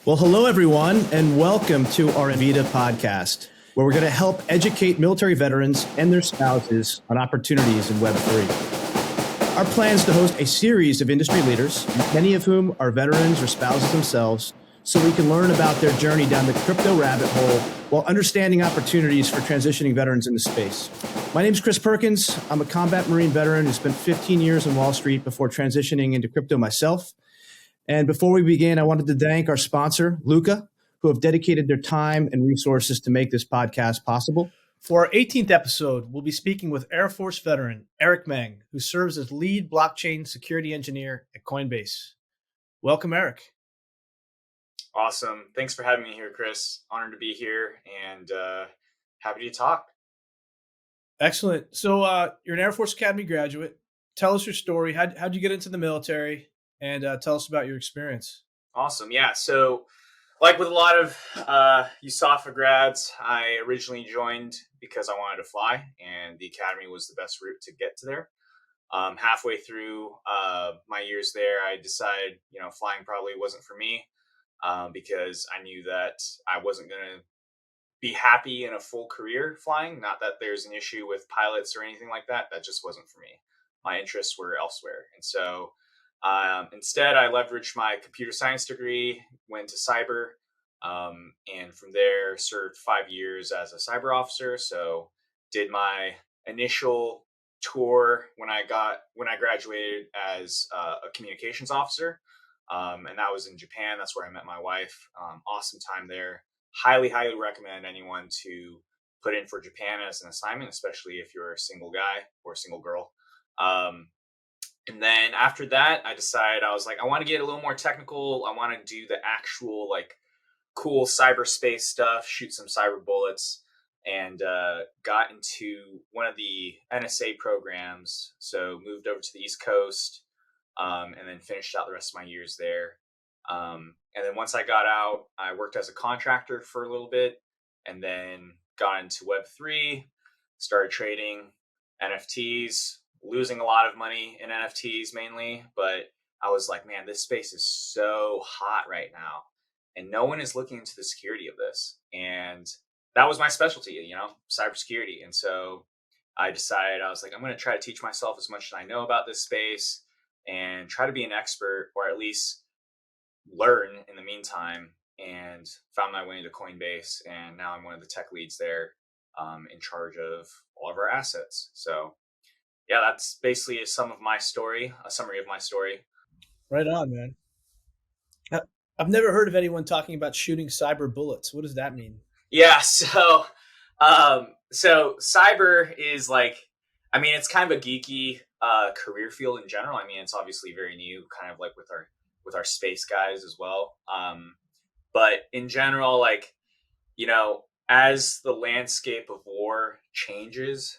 Well, hello, everyone, and welcome to our VIDA podcast, where we're going to help educate military veterans and their spouses on opportunities in Web3. Our plan is to host a series of industry leaders, many of whom are veterans or spouses themselves, so we can learn about their journey down the crypto rabbit hole while understanding opportunities for transitioning veterans into space. My name is Chris Perkins. I'm a combat Marine veteran who spent 15 years on Wall Street before transitioning into crypto myself. And before we begin, I wanted to thank our sponsor, Luca, who have dedicated their time and resources to make this podcast possible. For our 18th episode, we'll be speaking with Air Force veteran Eric Meng, who serves as lead blockchain security engineer at Coinbase. Welcome, Eric. Awesome. Thanks for having me here, Chris. Honored to be here and happy to talk. Excellent. So you're an Air Force Academy graduate. Tell us your story. How'd you get into the military? And tell us about your experience. Awesome. Yeah. So like with a lot of USAFA grads, I originally joined because I wanted to fly, and the academy was the best route to get to there. Halfway through my years there, I decided, flying probably wasn't for me because I knew that I wasn't going to be happy in a full career flying. Not that there's an issue with pilots or anything like that. That just wasn't for me. My interests were elsewhere. And so instead, I leveraged my computer science degree, went to cyber, and from there served 5 years as a cyber officer. So did my initial tour when I graduated as a communications officer, and that was in Japan. That's where I met my wife. Awesome time there. Highly recommend anyone to put in for Japan as an assignment, especially if you're a single guy or a single girl. And then after that, I decided I was like, I want to get a little more technical. I want to do the actual cool cyberspace stuff, shoot some cyber bullets, and got into one of the NSA programs. So moved over to the East Coast and then finished out the rest of my years there. And then once I got out, I worked as a contractor for a little bit and then got into Web3, started trading NFTs. Losing a lot of money in NFTs mainly, but I was like, man, this space is so hot right now and no one is looking into the security of this. And that was my specialty, cybersecurity. And so I decided, I was like, I'm going to try to teach myself as much as I know about this space and try to be an expert, or at least learn in the meantime, and found my way into Coinbase. And now I'm one of the tech leads there, in charge of all of our assets. So yeah, that's basically a summary of my story. Right on, man. I've never heard of anyone talking about shooting cyber bullets. What does that mean? Yeah, so cyber is it's kind of a geeky career field in general. I mean, it's obviously very new, kind of like with our space guys as well. But in general, as the landscape of war changes,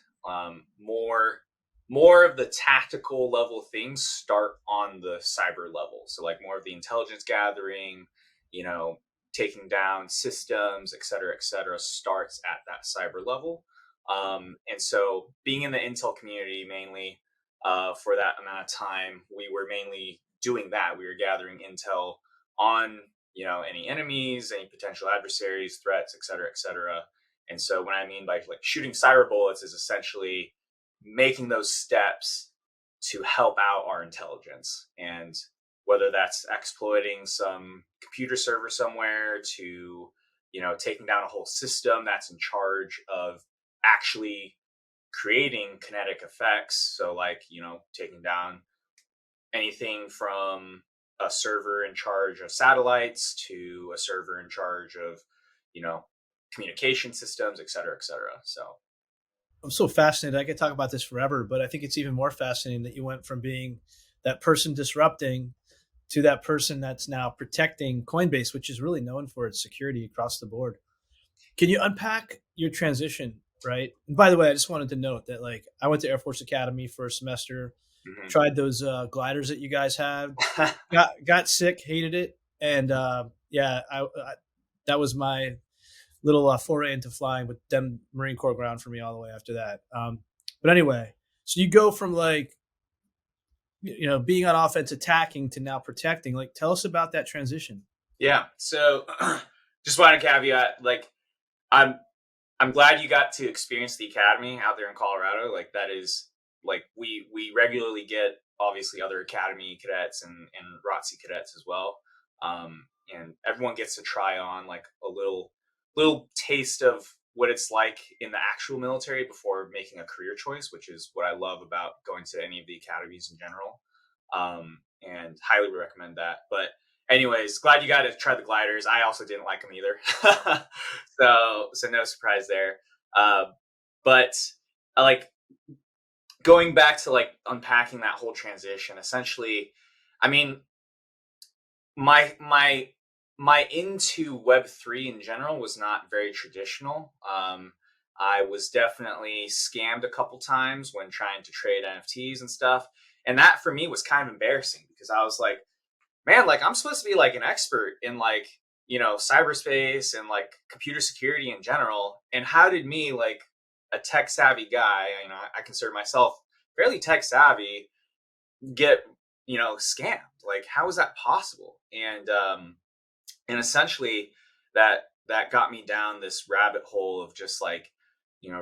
more of the tactical level things start on the cyber level. So more of the intelligence gathering, taking down systems, et cetera, starts at that cyber level. And so being in the intel community mainly for that amount of time, we were mainly doing that. We were gathering intel on, any enemies, any potential adversaries, threats, et cetera. And so what I mean by shooting cyber bullets is essentially making those steps to help out our intelligence, and whether that's exploiting some computer server somewhere to, taking down a whole system that's in charge of actually creating kinetic effects. So taking down anything from a server in charge of satellites to a server in charge of, communication systems, et cetera. So I'm so fascinated. I could talk about this forever, but I think it's even more fascinating that you went from being that person disrupting to that person that's now protecting Coinbase, which is really known for its security across the board. Can you unpack your transition, right? And by the way, I just wanted to note that I went to Air Force Academy for a semester, tried those gliders that you guys have, got sick, hated it. And I that was my little foray into flying, with them Marine Corps ground for me all the way after that. But anyway, so you go from being on offense attacking to now protecting. Tell us about that transition. Yeah. So just want to caveat, like, I'm I'm glad you got to experience the academy out there in Colorado. Like, that is, like, we regularly get obviously other academy cadets and ROTC cadets as well. And everyone gets to try on like a little taste of what it's like in the actual military before making a career choice, which is what I love about going to any of the academies in general. And highly recommend that. But anyways, glad you got to try the gliders. I also didn't like them either. So no surprise there. Uh, but like, going back to like unpacking that whole transition, essentially, I mean, my into Web3 in general was not very traditional. I was definitely scammed a couple times when trying to trade NFTs and stuff, and that for me was kind of embarrassing because I was like, man, like, I'm supposed to be like an expert in, like, cyberspace and like computer security in general, and how did me, like, a tech savvy guy, I consider myself fairly tech savvy, get scammed? Like, how is that possible? And essentially, that got me down this rabbit hole of just like,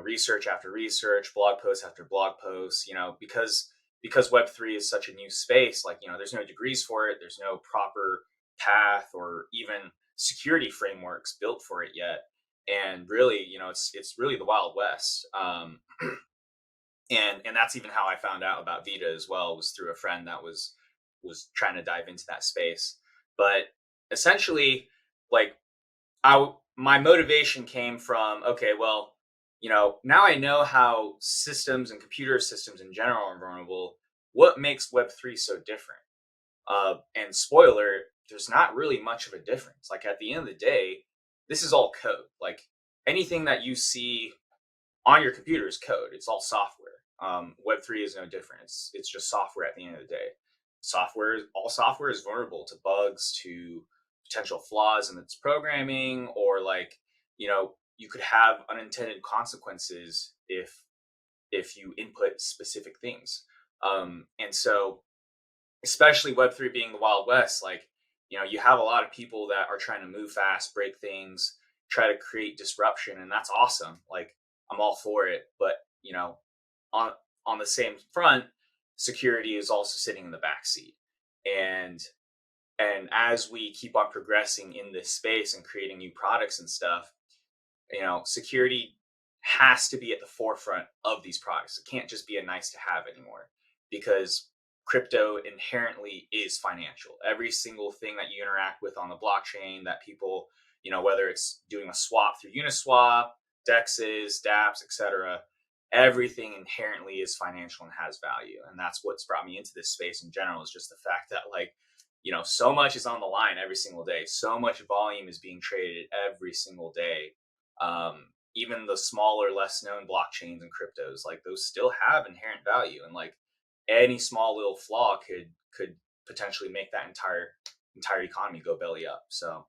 research after research, blog post after blog post, because Web3 is such a new space. Like, there's no degrees for it, there's no proper path or even security frameworks built for it yet. And really, it's really the Wild West. And that's even how I found out about VIDA as well, was through a friend that was trying to dive into that space. But essentially, like, my motivation came from, okay, well, now I know how systems and computer systems in general are vulnerable. What makes Web3 so different? And spoiler, there's not really much of a difference. Like, at the end of the day, this is all code. Like, anything that you see on your computer is code. It's all software. Web3 is no different. It's just software at the end of the day. All software is vulnerable to bugs, to potential flaws in its programming, or like, you could have unintended consequences if you input specific things. And so, especially Web3 being the Wild West, like, you have a lot of people that are trying to move fast, break things, try to create disruption, and that's awesome. Like, I'm all for it. But, on on the same front, security is also sitting in the back seat. And as we keep on progressing in this space and creating new products and stuff, security has to be at the forefront of these products. It can't just be a nice to have anymore, because crypto inherently is financial. Every single thing that you interact with on the blockchain, that people, whether it's doing a swap through Uniswap, DEXs, dApps, etc., everything inherently is financial and has value. And that's what's brought me into this space in general, is just the fact that, like, so much is on the line every single day. So much volume is being traded every single day. Even the smaller, less known blockchains and cryptos, like, those still have inherent value. And like, any small little flaw could potentially make that entire economy go belly up. So,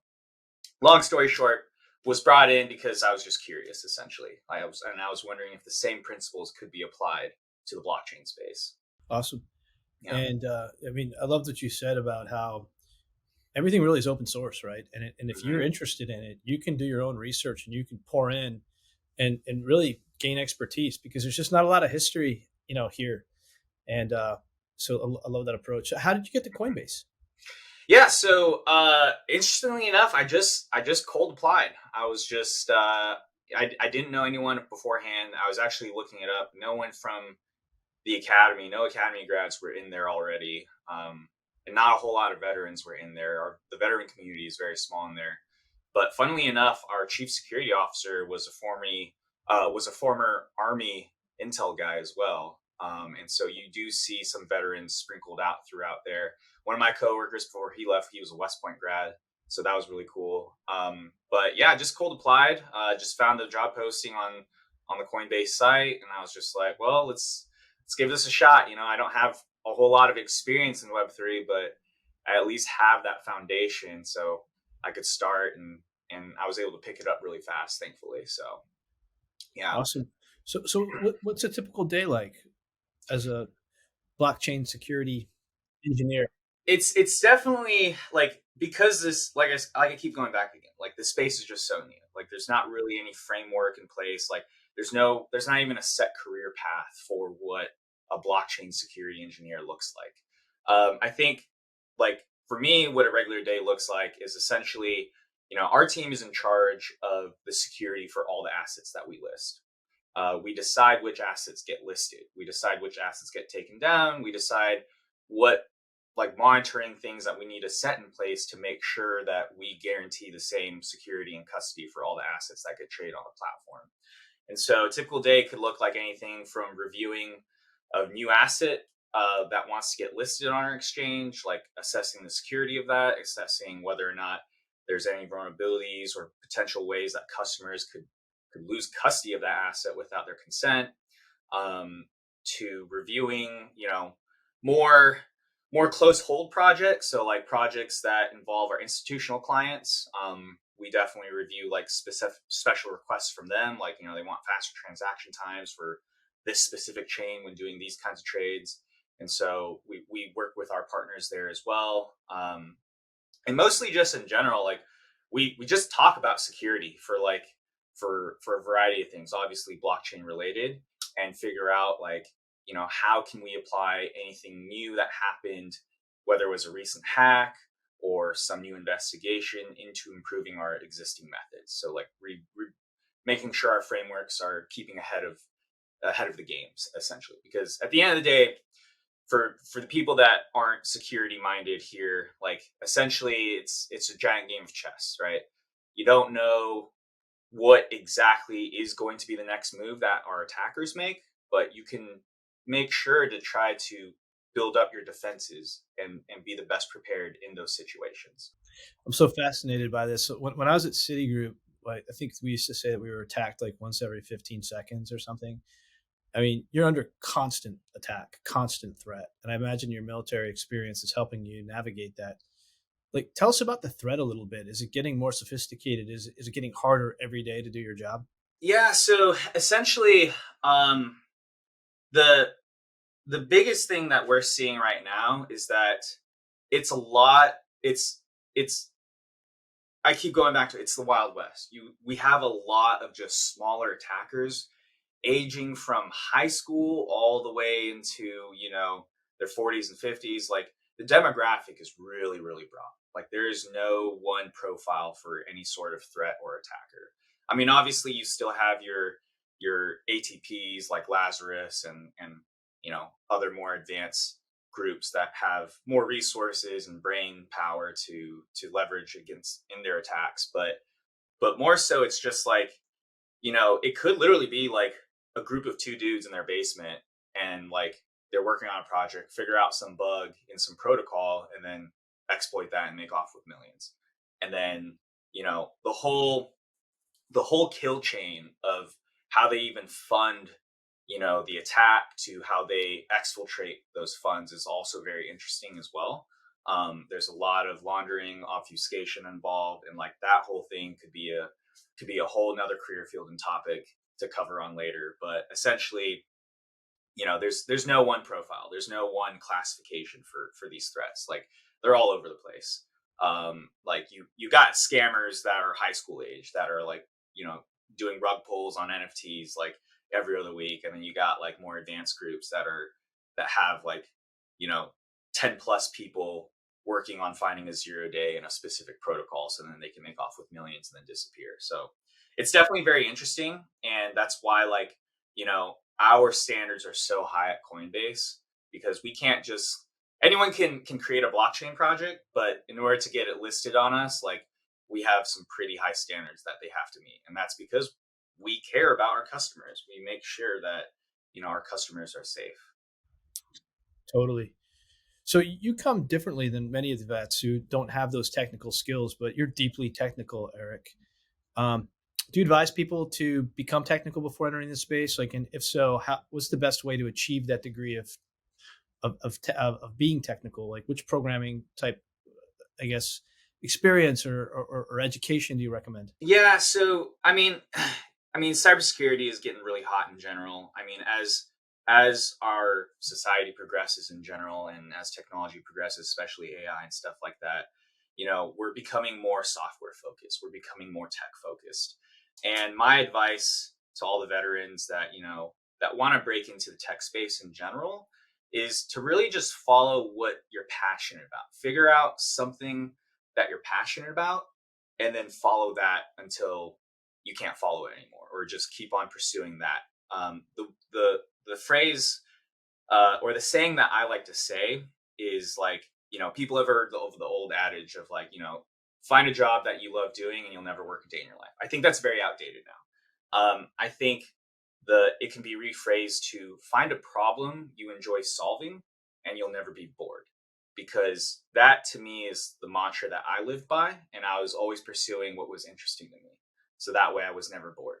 long story short, was brought in because I was just curious, essentially. I was wondering if the same principles could be applied to the blockchain space. Awesome. Yeah. And I mean, I love what you said about how everything really is open source, right? And if you're interested in it, you can do your own research and you can pour in and really gain expertise, because there's just not a lot of history, here. And so I love that approach. How did you get to Coinbase? Yeah, so interestingly enough, I just cold applied. I was just I didn't know anyone beforehand. I was actually looking it up. No one from the academy, no academy grads were in there already, and not a whole lot of veterans were in there. The veteran community is very small in there. But funnily enough, our chief security officer was a former Army intel guy as well. And so you do see some veterans sprinkled out throughout there. One of my coworkers, before he left, he was a West Point grad, so that was really cool. But yeah, just cold applied. Just found the job posting on the Coinbase site, and I was just like, well, let's give this a shot. I don't have a whole lot of experience in Web3, but I at least have that foundation, so I could start, and I was able to pick it up really fast, thankfully. So yeah. Awesome. So what's a typical day like as a blockchain security engineer? it's definitely like, because this, like I keep going back again, like the space is just so new. Like there's not really any framework in place. Like there's not even a set career path for what a blockchain security engineer looks like. I think, like, for me, what a regular day looks like is essentially, our team is in charge of the security for all the assets that we list. We decide which assets get listed. We decide which assets get taken down. We decide what, like, monitoring things that we need to set in place to make sure that we guarantee the same security and custody for all the assets that get traded on the platform. And so a typical day could look like anything from reviewing a new asset that wants to get listed on our exchange, like assessing the security of that, assessing whether or not there's any vulnerabilities or potential ways that customers could lose custody of that asset without their consent, to reviewing, more close hold projects. So like projects that involve our institutional clients. We definitely review like special requests from them. Like, they want faster transaction times for this specific chain when doing these kinds of trades. And so we work with our partners there as well. And mostly just in general, like we just talk about security for a variety of things, obviously blockchain related, and figure out, like, how can we apply anything new that happened, whether it was a recent hack or some new investigation, into improving our existing methods. So like making sure our frameworks are keeping ahead of the games, essentially, because at the end of the day, for the people that aren't security minded here, like essentially it's a giant game of chess, right? You don't know what exactly is going to be the next move that our attackers make, but you can make sure to try to build up your defenses and be the best prepared in those situations. I'm so fascinated by this. So when I was at Citigroup, like, I think we used to say that we were attacked like once every 15 seconds or something. I mean, you're under constant attack, constant threat. And I imagine your military experience is helping you navigate that. Like, tell us about the threat a little bit. Is it getting more sophisticated? Is it getting harder every day to do your job? Yeah. So essentially, the biggest thing that we're seeing right now is that it's a lot. It's I keep going back to it. It's the Wild West. We have a lot of just smaller attackers, aging from high school all the way into, their 40s and 50s. Like, the demographic is really, really broad. Like, there is no one profile for any sort of threat or attacker. I mean, obviously you still have your ATPs like Lazarus and other more advanced groups that have more resources and brain power to leverage against in their attacks. But more so, it's just like, it could literally be like a group of two dudes in their basement, and like they're working on a project, figure out some bug in some protocol, and then exploit that and make off with millions. And then, the whole kill chain of how they even fund, the attack, to how they exfiltrate those funds, is also very interesting as well. There's a lot of laundering, obfuscation involved, and like that whole thing could be a whole nother career field and topic to cover on later. But essentially, there's no one profile. There's no one classification for these threats. Like, they're all over the place. Like you got scammers that are high school age that are like, doing rug pulls on NFTs like every other week. And then you got like more advanced groups that have like, 10 plus people working on finding a 0 day in a specific protocol, so then they can make off with millions and then disappear. So it's definitely very interesting. And that's why, like, our standards are so high at Coinbase, because we can't just, anyone can create a blockchain project, but in order to get it listed on us, like, we have some pretty high standards that they have to meet. And that's because we care about our customers. We make sure that, our customers are safe. Totally. So you come differently than many of the vets who don't have those technical skills, but you're deeply technical, Eric. Do you advise people to become technical before entering the space? Like, and if so, what's the best way to achieve that degree of being technical? Like, which programming type, I guess, experience or education do you recommend? Yeah. So, I mean, cybersecurity is getting really hot in general. I mean, as as our society progresses in general, and as technology progresses, especially AI and stuff like that, we're becoming more software focused. We're becoming more tech focused. And my advice to all the veterans that want to break into the tech space in general is to really just follow what you're passionate about. Figure out something that you're passionate about, and then follow that until you can't follow it anymore, or just keep on pursuing that. The phrase or the saying that I like to say is like, people have heard of the old adage of like, find a job that you love doing and you'll never work a day in your life. I think that's very outdated now. I think it can be rephrased to find a problem you enjoy solving and you'll never be bored, because that to me is the mantra that I lived by, and I was always pursuing what was interesting to me. So that way I was never bored,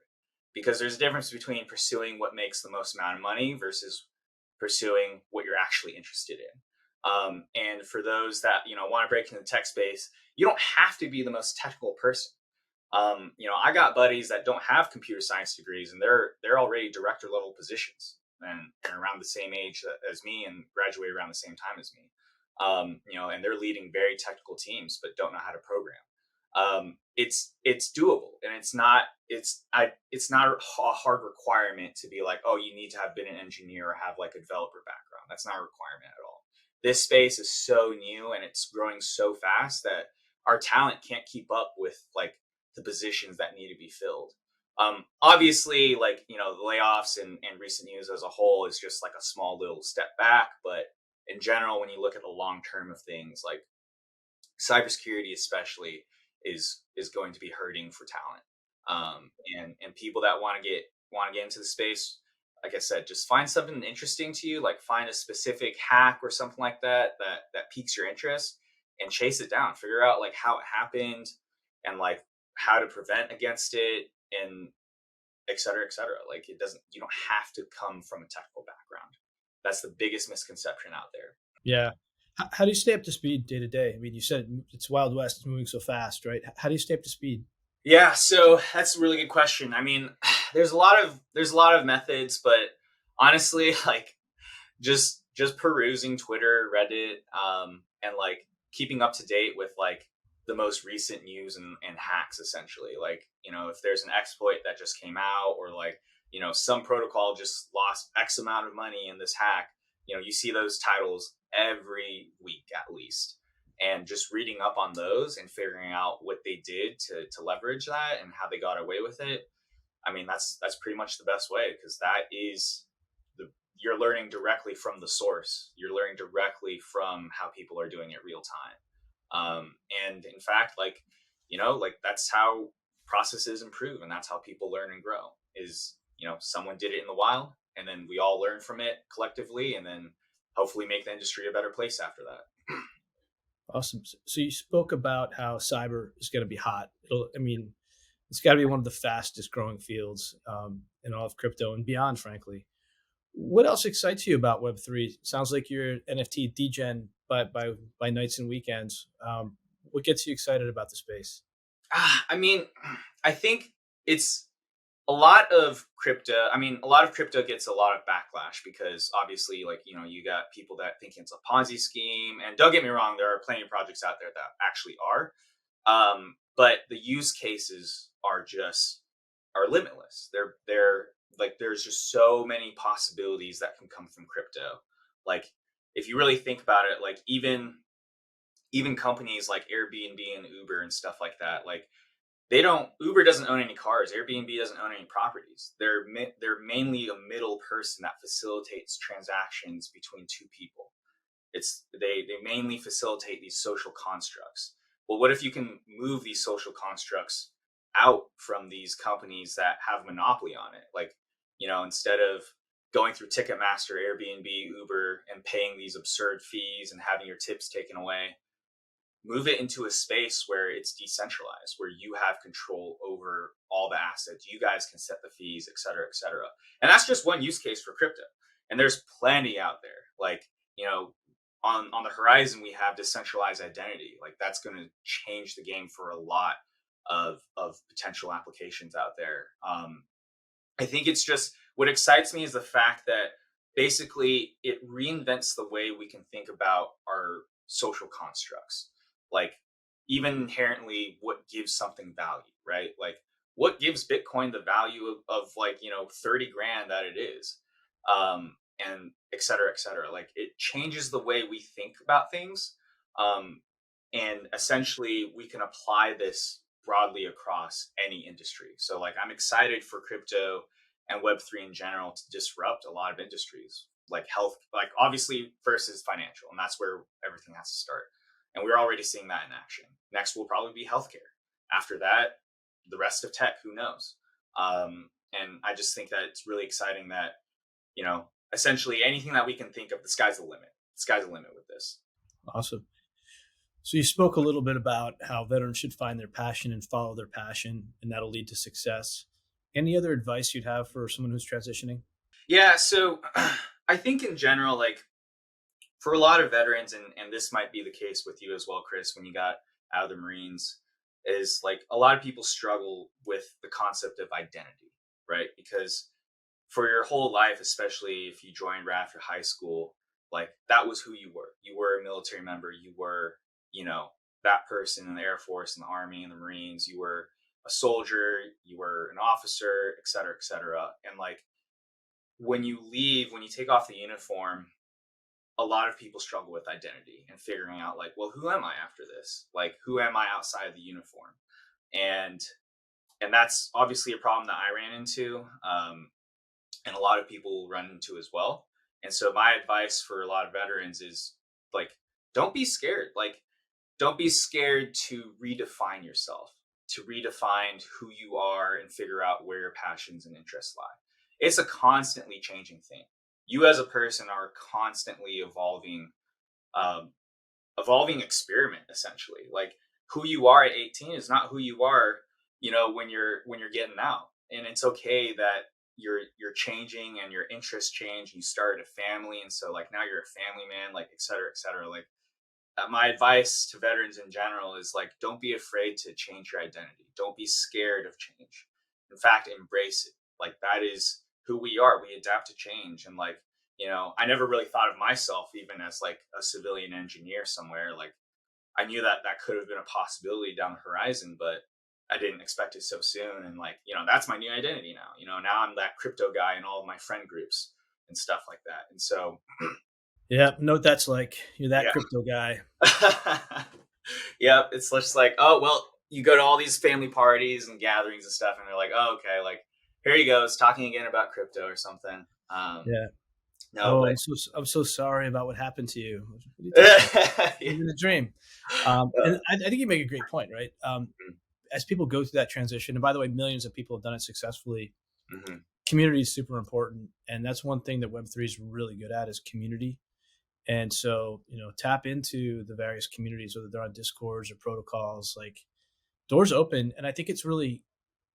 because there's a difference between pursuing what makes the most amount of money versus pursuing what you're actually interested in. And for those that, want to break into the tech space, you don't have to be the most technical person. I got buddies that don't have computer science degrees, and they're already director level positions and around the same age as me and graduated around the same time as me. And they're leading very technical teams, but don't know how to program. It's doable, and it's not a hard requirement to be like, oh, you need to have been an engineer or have like a developer background. That's not a requirement at all. This space is so new and it's growing so fast that our talent can't keep up with like the positions that need to be filled. Obviously, like, the layoffs and recent news as a whole is just like a small little step back. But in general, when you look at the long term of things, like cybersecurity especially is going to be hurting for talent. And people that want to get into the space, like I said, just find something interesting to you, like find a specific hack or something like that piques your interest, and chase it down. Figure out like how it happened and like how to prevent against it, and et cetera, et cetera. Like you don't have to come from a technical background. That's the biggest misconception out there. Yeah. How do you stay up to speed day to day? I mean, you said it's Wild West, it's moving so fast, right? How do you stay up to speed? Yeah, so that's a really good question. I mean, there's a lot of methods, but honestly, like just perusing Twitter, Reddit, and like keeping up to date with like the most recent news and hacks, essentially. Like, if there's an exploit that just came out, or like, some protocol just lost X amount of money in this hack, you see those titles every week at least. And just reading up on those and figuring out what they did to leverage that and how they got away with it. I mean, that's pretty much the best way, because that is you're learning directly from the source. You're learning directly from how people are doing it real time. And in fact, like, like that's how processes improve, and that's how people learn and grow is, someone did it in the wild, and then we all learn from it collectively, and then hopefully make the industry a better place after that. Awesome. So you spoke about how cyber is going to be hot. It's got to be one of the fastest growing fields in all of crypto and beyond, frankly. What else excites you about Web3? Sounds like you're NFT degen by nights and weekends. What gets you excited about the space? I mean, I think it's a lot of crypto. I mean, a lot of crypto gets a lot of backlash because obviously, like, you got people that think it's a Ponzi scheme. And don't get me wrong, there are plenty of projects out there that actually are. But the use cases are limitless. They're like, there's just so many possibilities that can come from crypto. Like, if you really think about it, like even companies like Airbnb and Uber and stuff like that, like Uber doesn't own any cars. Airbnb doesn't own any properties. They're mainly a middle person that facilitates transactions between two people. They mainly facilitate these social constructs. Well, what if you can move these social constructs out from these companies that have monopoly on it? Like, instead of going through Ticketmaster, Airbnb, Uber, and paying these absurd fees and having your tips taken away, move it into a space where it's decentralized, where you have control over all the assets. You guys can set the fees, et cetera, et cetera. And that's just one use case for crypto. And there's plenty out there. Like, on the horizon, we have decentralized identity. Like, that's going to change the game for a lot of potential applications out there. I think it's just, what excites me is the fact that basically it reinvents the way we can think about our social constructs. Like even inherently what gives something value, right? Like what gives Bitcoin the value of like, 30 grand that it is. And et cetera, et cetera. Like it changes the way we think about things. Um, and essentially we can apply this broadly across any industry. So like I'm excited for crypto and Web3 in general to disrupt a lot of industries like health, like obviously first is financial, and that's where everything has to start. And we're already seeing that in action. Next will probably be healthcare. After that, the rest of tech, who knows? And I just think that it's really exciting that, essentially anything that we can think of, the sky's the limit. The sky's the limit with this. Awesome. So you spoke a little bit about how veterans should find their passion and follow their passion, and that'll lead to success. Any other advice you'd have for someone who's transitioning? Yeah, so I think in general, like for a lot of veterans, and this might be the case with you as well, Chris, when you got out of the Marines, is like a lot of people struggle with the concept of identity, right? Because for your whole life, especially if you joined right after high school, like that was who you were. You were a military member. You were, that person in the Air Force and the Army and the Marines. You were a soldier. You were an officer, et cetera, et cetera. And like when you leave, when you take off the uniform, a lot of people struggle with identity and figuring out like, well, who am I after this? Like, who am I outside of the uniform? And that's obviously a problem that I ran into. And a lot of people run into as well. And so my advice for a lot of veterans is like, don't be scared. Like, don't be scared to redefine yourself, to redefine who you are and figure out where your passions and interests lie. It's a constantly changing thing. You as a person are constantly evolving experiment, essentially. Like who you are at 18 is not who you are, when you're getting out. And it's okay that you're changing and your interests change and you started a family. And so like now you're a family man, like, et cetera, et cetera. Like my advice to veterans in general is like, don't be afraid to change your identity. Don't be scared of change. In fact, embrace it. Like that is who we are. We adapt to change. And like, I never really thought of myself even as like a civilian engineer somewhere. Like I knew that could have been a possibility down the horizon, but I didn't expect it so soon. And like, that's my new identity now. Now I'm that crypto guy in all of my friend groups and stuff like that. And so Yeah, know what that's like. You're that yeah. crypto guy. Yeah, it's just like, oh, well, you go to all these family parties and gatherings and stuff, and they're like, oh, okay, like, here he goes, talking again about crypto or something. Yeah. No, but I'm so sorry about what happened to you. In a dream. And I think you make a great point, right? As people go through that transition, and by the way, millions of people have done it successfully. Mm-hmm. Community is super important, and that's one thing that Web3 is really good at is community. And so, tap into the various communities, whether they're on Discords or protocols, like doors open. And I think it's really,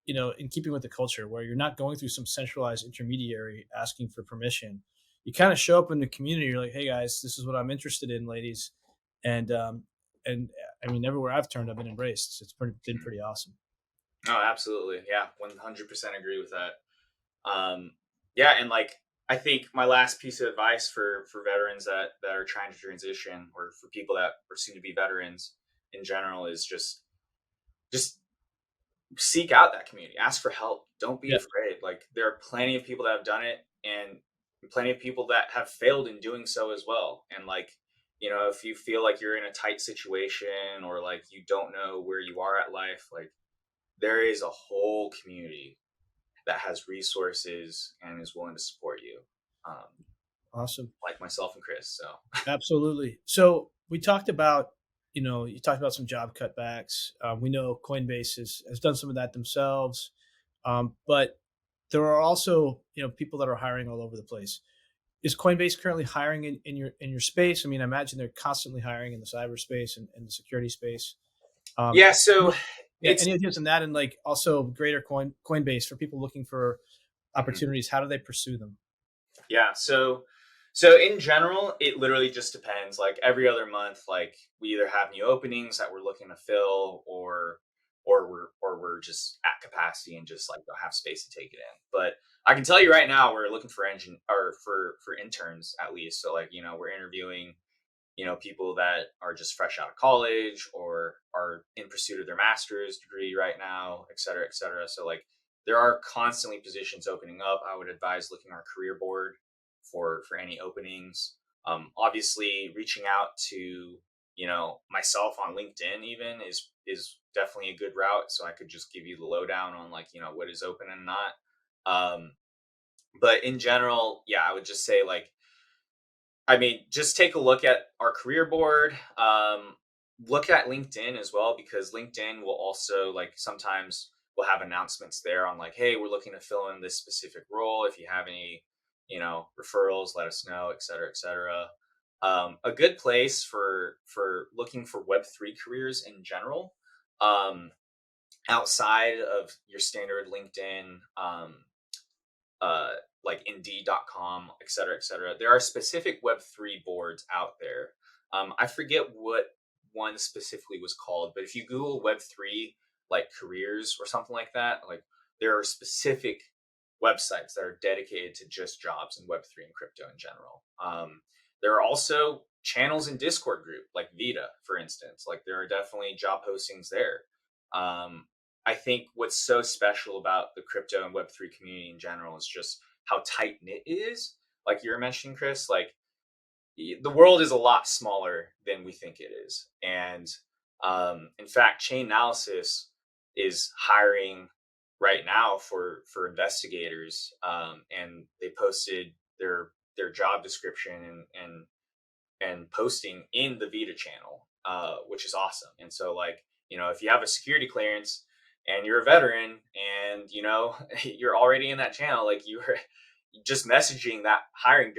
in keeping with the culture where you're not going through some centralized intermediary asking for permission. You kind of show up in the community. You're like, hey guys, this is what I'm interested in, ladies. And I mean, everywhere I've turned, I've been embraced. It's been pretty awesome. Oh, absolutely. Yeah. 100% agree with that. Yeah. And like, I think my last piece of advice for veterans that are trying to transition, or for people that are soon to be veterans in general, is just seek out that community, ask for help. Don't be afraid. Like there are plenty of people that have done it and plenty of people that have failed in doing so as well. And like, if you feel like you're in a tight situation or like you don't know where you are at life, like there is a whole community that has resources and is willing to support you. Awesome. Like myself and Chris. So absolutely. So we talked about, you talked about some job cutbacks. We know Coinbase has done some of that themselves. But there are also, people that are hiring all over the place. Is Coinbase currently hiring in your space? I mean, I imagine they're constantly hiring in the cyberspace and the security space. So any ideas on that, and like also greater Coinbase for people looking for opportunities? How do they pursue them? Yeah. So in general, it literally just depends. Like every other month, like we either have new openings that we're looking to fill, or we're just at capacity and just like don't have space to take it in. But I can tell you right now, we're looking for for interns at least. So like, we're interviewing, people that are just fresh out of college or are in pursuit of their master's degree right now, et cetera, et cetera. So like there are constantly positions opening up. I would advise looking at our career board for any openings. Obviously reaching out to, myself on LinkedIn even is definitely a good route. So I could just give you the lowdown on like, what is open and not. But in general, yeah, I would just say like, just take a look at our career board. Look at LinkedIn as well, because LinkedIn will also like sometimes we'll have announcements there on like, hey, we're looking to fill in this specific role. If you have any, referrals, let us know, et cetera, et cetera. A good place for looking for Web3 careers in general, outside of your standard LinkedIn, like Indeed.com, et cetera, et cetera. There are specific Web3 boards out there. I forget what one specifically was called, but if you Google Web3 like careers or something like that, like there are specific websites that are dedicated to just jobs in Web3 and crypto in general. There are also channels in Discord group like VIDA, for instance. Like there are definitely job postings there. I think what's so special about the crypto and Web3 community in general is just how tight knit it is. Like you were mentioning, Chris, like the world is a lot smaller than we think it is. And in fact, Chain Analysis is hiring right now for investigators, and they posted their job description and posting in the VIDA channel, which is awesome. And so like, if you have a security clearance and you're a veteran and, you're already in that channel, like you were just messaging that hiring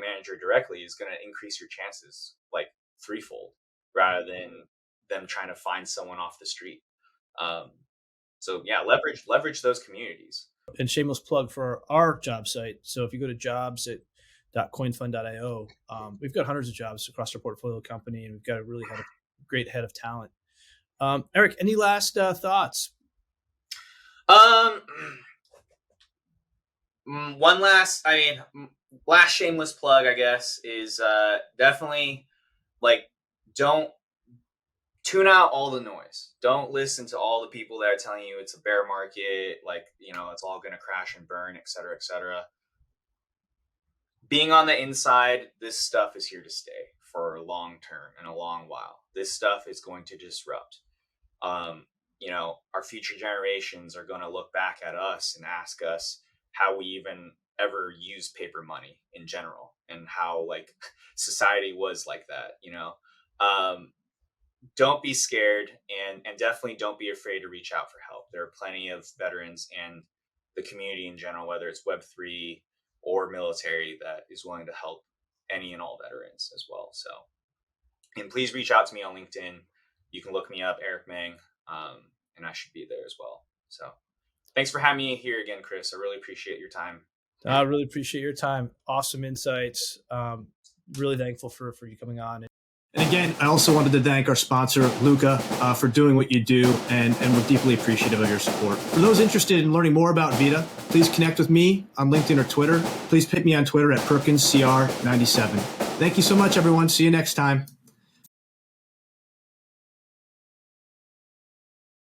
manager directly is going to increase your chances like threefold rather than them trying to find someone off the street. So yeah, leverage those communities. And shameless plug for our job site. So if you go to jobs.coinfund.io, we've got hundreds of jobs across our portfolio company, and we've got a really great head of talent. Eric, any last thoughts? One last shameless plug, I guess, is definitely like don't tune out all the noise. Don't listen to all the people that are telling you it's a bear market, like, it's all going to crash and burn, et cetera, et cetera. Being on the inside, this stuff is here to stay for a long term and a long while. This stuff is going to disrupt. Our future generations are going to look back at us and ask us how we even ever used paper money in general and how like society was like that, Don't be scared and definitely don't be afraid to reach out for help. There are plenty of veterans and the community in general, whether it's Web3 or military, that is willing to help any and all veterans as well. So, and please reach out to me on LinkedIn. You can look me up, Eric Meng, and I should be there as well. So thanks for having me here again, Chris. I really appreciate your time. I really appreciate your time. Awesome insights. Really thankful for you coming on. And again, I also wanted to thank our sponsor, Luca, for doing what you do, and we're deeply appreciative of your support. For those interested in learning more about VIDA, please connect with me on LinkedIn or Twitter. Please hit me on Twitter at PerkinsCR97. Thank you so much, everyone. See you next time.